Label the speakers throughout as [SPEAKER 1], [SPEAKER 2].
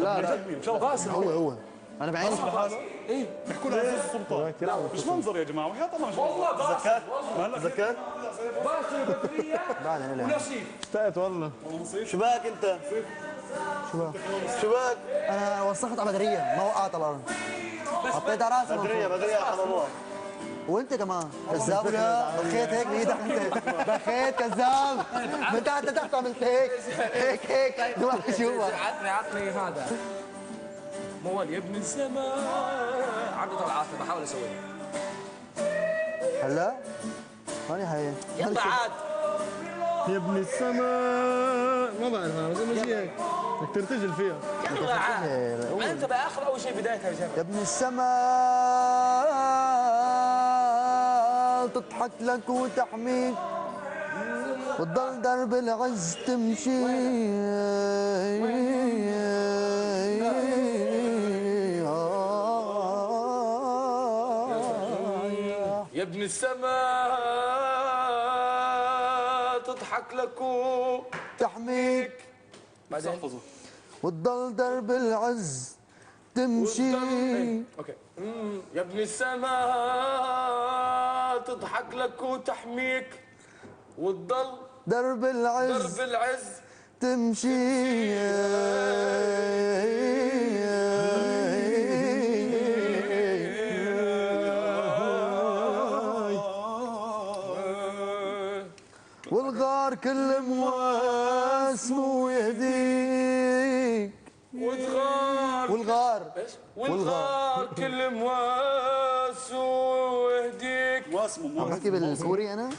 [SPEAKER 1] لا لا
[SPEAKER 2] عجبني مشان غاسل
[SPEAKER 1] هو انا بعيني
[SPEAKER 2] ايه بيحكوا له عزيز السلطان مش منظر يا جماعه وحياة الله مش
[SPEAKER 3] والله باسل
[SPEAKER 1] زكاة
[SPEAKER 3] باسل بدريه
[SPEAKER 1] بعد هلا
[SPEAKER 3] ونصيب.
[SPEAKER 4] اشتقت والله.
[SPEAKER 1] شباك انت شباك انا وسخت على بدريه ما وقعت على الارض حطيت على راسي بدريه حماموها وانت كمان كذاب ولا بخيت هيك بايدك انت بخيت كذاب من تحت لتحت عملت هيك هيك دماغ جوا
[SPEAKER 3] عطني هذا موال يا ابن السماء عندي طلعات بحاول اسويها.
[SPEAKER 1] هلا ماني هاي
[SPEAKER 3] يلا عاد
[SPEAKER 4] يا ابن السماء ما بعرف انا بس مش هيك بدك ترتجل فيها.
[SPEAKER 3] يلا عاد ما انت باخر اول شيء بدايتها
[SPEAKER 1] يا
[SPEAKER 3] بجرب.
[SPEAKER 1] ابن السماء تضحك لك وتحميك وتضل درب العز تمشي
[SPEAKER 3] يا ابن السماء تضحك لك
[SPEAKER 1] تحميك
[SPEAKER 3] بعدين
[SPEAKER 1] وتضل درب العز تمشي
[SPEAKER 3] اوكي يا ابن السماء تضحك لك وتحميك وتضل
[SPEAKER 1] درب العز
[SPEAKER 3] درب العز
[SPEAKER 1] تمشي والغار كل مواسمه يهديك والغار
[SPEAKER 3] والغار كل مواسمه يهديك.
[SPEAKER 1] عم بحكي بالكوري انا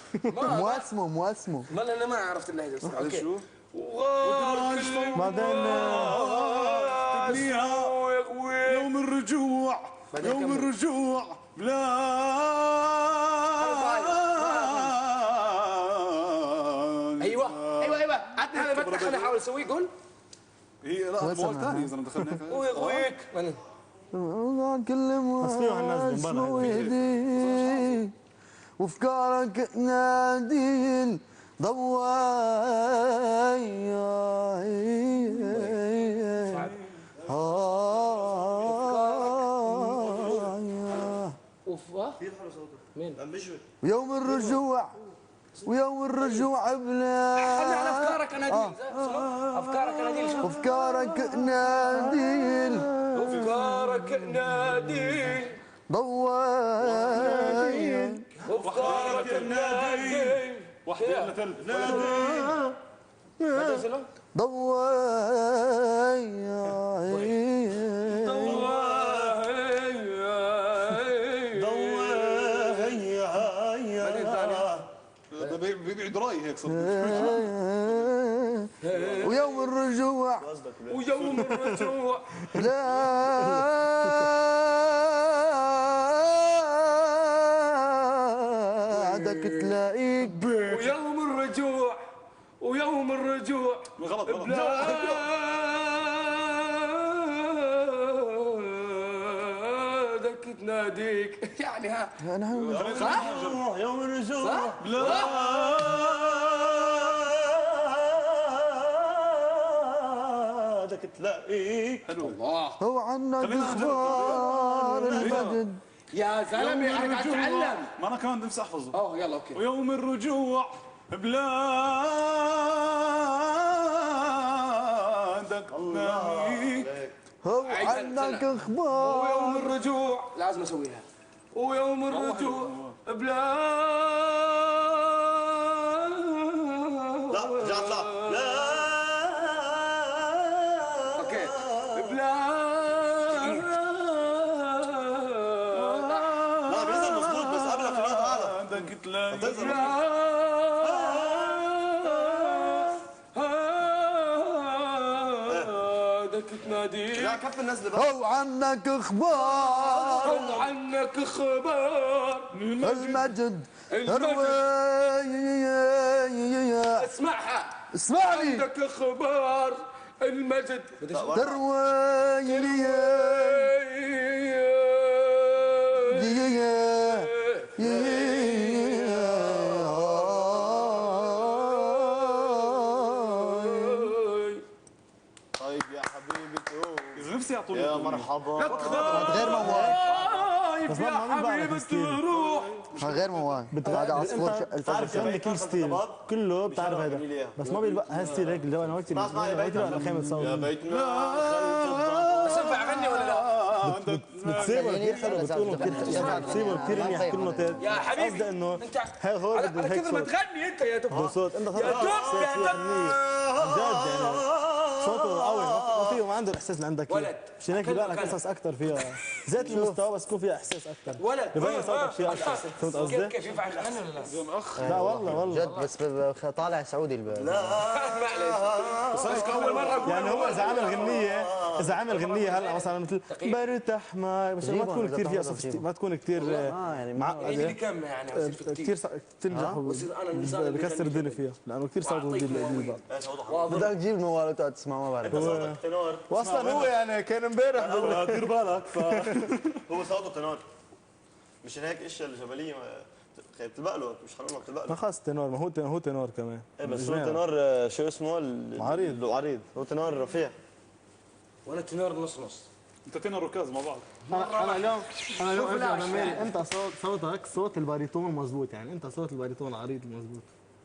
[SPEAKER 1] مواسمه
[SPEAKER 3] ما انا ما عرفت اللهجه بصراحه.
[SPEAKER 2] شو
[SPEAKER 3] وغار كل
[SPEAKER 1] بعدين
[SPEAKER 2] يوم الرجوع يوم الرجوع لا
[SPEAKER 3] ايوه عطني هذا فتح خليني احاول اسويه. قول
[SPEAKER 2] هي لا مول ثاني اذا دخلنا هيك
[SPEAKER 3] ويغويك
[SPEAKER 1] كل مواسمه يهديك وافكارك نادي ضواي
[SPEAKER 3] مين؟
[SPEAKER 1] ويوم الرجوع بلا
[SPEAKER 3] خلي على افكارك اناديل. افكارك اناديل.
[SPEAKER 1] افكارك ناديل
[SPEAKER 3] افكارك ناديل
[SPEAKER 1] ضواي
[SPEAKER 3] افكارك ناديل.
[SPEAKER 2] واحدة ولا ثلث
[SPEAKER 3] ما تنزله؟
[SPEAKER 1] ضواي
[SPEAKER 2] بيبعد راي هيك صدق.
[SPEAKER 1] ويوم الرجوع لا عدك تلاقيك
[SPEAKER 3] ويوم الرجوع
[SPEAKER 2] غلط
[SPEAKER 3] بلادك تناديك. يعني ها
[SPEAKER 1] صح
[SPEAKER 4] يوم الرجوع بلادك تلاقيك.
[SPEAKER 2] حلو
[SPEAKER 3] الله
[SPEAKER 1] هو عنك اخبار المجد
[SPEAKER 3] يا زلمه انا قاعد اتعلم.
[SPEAKER 2] ما انا كمان نفسي احفظه.
[SPEAKER 3] يلا اوكي.
[SPEAKER 2] ويوم الرجوع بلادك تلاقيك.
[SPEAKER 1] هو عنك اخبار
[SPEAKER 3] ويوم الرجوع لازم اسويها. ويوم الرجوع
[SPEAKER 4] لا رجع اطلع لا
[SPEAKER 3] اوكي
[SPEAKER 4] لا بينزل مظبوط بس قبلك في الوقت هذا
[SPEAKER 2] بلادك تلاقيك.
[SPEAKER 3] بلادك تناديك.
[SPEAKER 4] لا كف النزله بس.
[SPEAKER 1] هو عنك اخبار
[SPEAKER 3] هو عنك اخبار
[SPEAKER 1] المجد
[SPEAKER 3] اسمعها.
[SPEAKER 1] اسمعني
[SPEAKER 3] عندك اخبار المجد
[SPEAKER 1] تروي
[SPEAKER 2] طيب يا
[SPEAKER 5] حبيبته
[SPEAKER 2] اذا نفسي يعطوني
[SPEAKER 5] يا مرحبا
[SPEAKER 1] غير موال
[SPEAKER 4] بس ما بعرف الستيل
[SPEAKER 1] غير موال هذا عصفور
[SPEAKER 5] تعرف
[SPEAKER 1] الفجر
[SPEAKER 5] شو
[SPEAKER 4] كل ستيل كله بتعرف
[SPEAKER 5] بيشرب
[SPEAKER 4] هذا
[SPEAKER 5] أغنية ليه.
[SPEAKER 4] بس ما بيلبق هالستيل هيك الجو انا وقت
[SPEAKER 5] اسمع يا بيتنا
[SPEAKER 4] خيمة
[SPEAKER 5] يا
[SPEAKER 4] صوت
[SPEAKER 5] بيتنا خلف
[SPEAKER 3] بس ينفع اغني ولا لا؟
[SPEAKER 4] بتصيبه كثير حلو بتقولوا كثير بتصيبه كثير منيح يحكوا نوتات
[SPEAKER 3] يا حبيبي
[SPEAKER 4] قصدي انه
[SPEAKER 3] انت
[SPEAKER 4] هاي هو
[SPEAKER 3] على
[SPEAKER 4] بده هيك
[SPEAKER 3] كذا ما
[SPEAKER 4] صوت
[SPEAKER 3] تغني انت يا
[SPEAKER 4] بده
[SPEAKER 3] دب
[SPEAKER 4] صوت انت
[SPEAKER 3] يا
[SPEAKER 4] صوتك
[SPEAKER 3] دب يا دب
[SPEAKER 4] عن جد يعني صوته قوي ما فيه ما عنده الاحساس اللي عندك
[SPEAKER 3] ولد.
[SPEAKER 4] مشان هيك بيبقى لك قصص اكثر فيها زيت المستوى بس يكون فيها احساس اكثر
[SPEAKER 3] ولد
[SPEAKER 4] ببين صوتك فيها اكثر فهمت قصدي؟
[SPEAKER 3] كيف ينفع اغني ولا لا؟
[SPEAKER 4] لا والله
[SPEAKER 1] جد بس طالع سعودي
[SPEAKER 3] معلش بس انا اول مره اقول
[SPEAKER 4] يعني هو اذا عمل غنيه هلا مثلا مثل برتاح معي مش ما تكون كثير فيها صوت ما تكون كثير
[SPEAKER 1] يعني
[SPEAKER 3] اللي كم يعني بصير في
[SPEAKER 4] كثير تنجح
[SPEAKER 3] بصير انا الانسان اللي
[SPEAKER 4] بكسر الدنيا فيها لانه كثير صوته جديد بعض
[SPEAKER 1] بدك تجيب الموال وتقعد تسمع ما بعرف
[SPEAKER 5] تنور
[SPEAKER 4] واصلا هو يعني كان امبارح
[SPEAKER 5] دير بالك هو صوته تنور مشان هيك اشياء الجبليه بتلبق له مش حرام بتلبق
[SPEAKER 4] ما
[SPEAKER 5] له
[SPEAKER 4] خلص تنور ما هو تنور كمان
[SPEAKER 5] ايه بس هو تنور شو اسمه
[SPEAKER 4] عريض.
[SPEAKER 5] العريض هو تنور رفيع
[SPEAKER 3] وانا تنور نص نص
[SPEAKER 2] انت تينا ركاز مع بعض.
[SPEAKER 4] انا اليوم قلت له ميري انت صوتك صوت الباريتون مزبوط يعني انت صوت الباريتون العريض المزبوط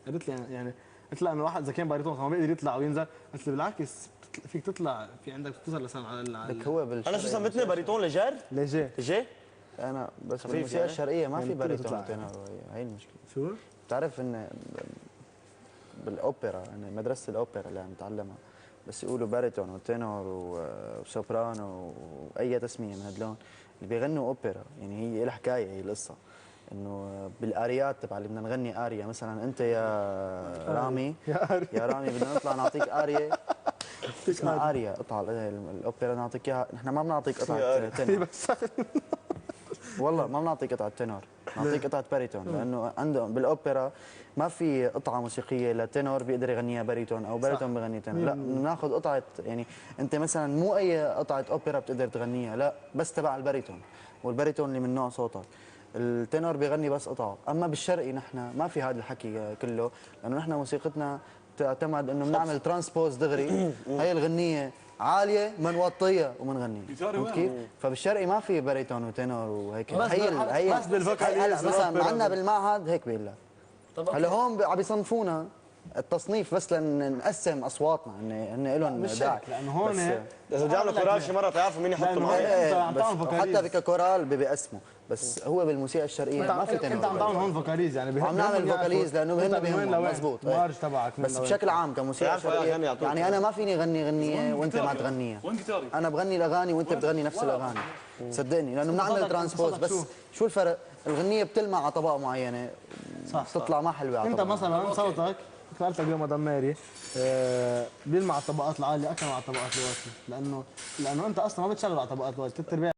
[SPEAKER 4] قالت لي يعني قلت لها انه واحد اذا كان باريتون ما بيقدر يطلع وينزل قلت له بالعكس فيك تطلع في عندك توصل لسان على
[SPEAKER 1] لك هو
[SPEAKER 5] انا شو سميتني باريتون لجار
[SPEAKER 4] ليجي
[SPEAKER 5] لجي
[SPEAKER 1] انا بس
[SPEAKER 5] خفيف
[SPEAKER 1] بالموسيقى
[SPEAKER 5] يعني؟
[SPEAKER 1] الشرقيه ما في
[SPEAKER 4] يعني
[SPEAKER 1] باريتون
[SPEAKER 4] بتطلع.
[SPEAKER 1] وتنور هي المشكله
[SPEAKER 4] شو؟
[SPEAKER 1] بتعرف ان بالاوبرا يعني مدرسه الاوبرا اللي عم نتعلمها بس يقولوا باريتون وتنور وسوبرانو واي تسميه من هدلون اللي بيغنوا اوبرا يعني هي لها حكايه هي القصه انه بالاريات تبع اللي بدنا نغني اريا مثلا انت يا رامي يا رامي بدنا نطلع نعطيك اريا اسمها اريا قطعه الاوبرا نعطيك اياها نحن ما بنعطيك قطعه تنور والله ما بنعطيك قطعه تنور نعطيك قطعه باريتون لانه عندهم بالاوبرا ما في قطعه موسيقيه لتنور بيقدر يغنيها باريتون او باريتون بغني تنور لا بناخذ قطعه يعني انت مثلا مو اي قطعه اوبرا بتقدر تغنيها لا بس تبع الباريتون والباريتون اللي من نوع صوتك التنور بيغني بس قطعه اما بالشرقي نحن ما في هذا الحكي كله لانه نحن موسيقتنا تعتمد انه بنعمل ترانسبوز دغري هي الغنيه عاليه منوطيه ومنغنيه فهمت كيف؟ فبالشرقي ما في باريتون وتنور وهيك هي
[SPEAKER 4] بس بالفوكاليز
[SPEAKER 1] مثلا عندنا بالمعهد هيك بيقول لك هلا هون عم يصنفونا التصنيف بس لنقسم اصواتنا هن لهم
[SPEAKER 4] مش
[SPEAKER 1] داعي
[SPEAKER 4] هيك لانه هون
[SPEAKER 5] اذا جابوا كورال شي مره تعرفوا مين يحطوا
[SPEAKER 4] لأنه
[SPEAKER 5] معه
[SPEAKER 4] أنت
[SPEAKER 1] إيه،
[SPEAKER 4] عم تعمل
[SPEAKER 1] بس
[SPEAKER 4] فوكاليز.
[SPEAKER 1] حتى بككورال بيقسموا بس هو بالموسيقى الشرقيه ما في
[SPEAKER 4] انت عم تعمل
[SPEAKER 1] تنور
[SPEAKER 4] هون فوكاليز يعني
[SPEAKER 1] عم نعمل فوكاليز لانه هن بيهمهم مضبوط إيه.
[SPEAKER 4] المارش تبعك
[SPEAKER 1] بس بشكل عام كموسيقى
[SPEAKER 5] بيعرفوا أغاني
[SPEAKER 1] شرقيه
[SPEAKER 5] يعطوك.
[SPEAKER 1] يعني انا ما فيني اغني غنيه وانت ما تغنيها
[SPEAKER 2] وين جيتاري؟
[SPEAKER 1] انا بغني الاغاني وانت بتغني نفس الاغاني صدقني لانه بنعمل
[SPEAKER 4] صوتك-
[SPEAKER 1] ترانسبوز
[SPEAKER 4] صوتك
[SPEAKER 1] بس شو الفرق الغنيه بتلمع على طبقه معينه
[SPEAKER 4] صح
[SPEAKER 1] بتطلع ما حلوه على
[SPEAKER 4] انت
[SPEAKER 1] طبقة.
[SPEAKER 4] مثلا صوتك سالتك اليوم مدام ماري بيلمع على الطبقات العاليه اكثر من على الطبقات الواطيه لانه انت اصلا ما بتشغل على الطبقات الواطيه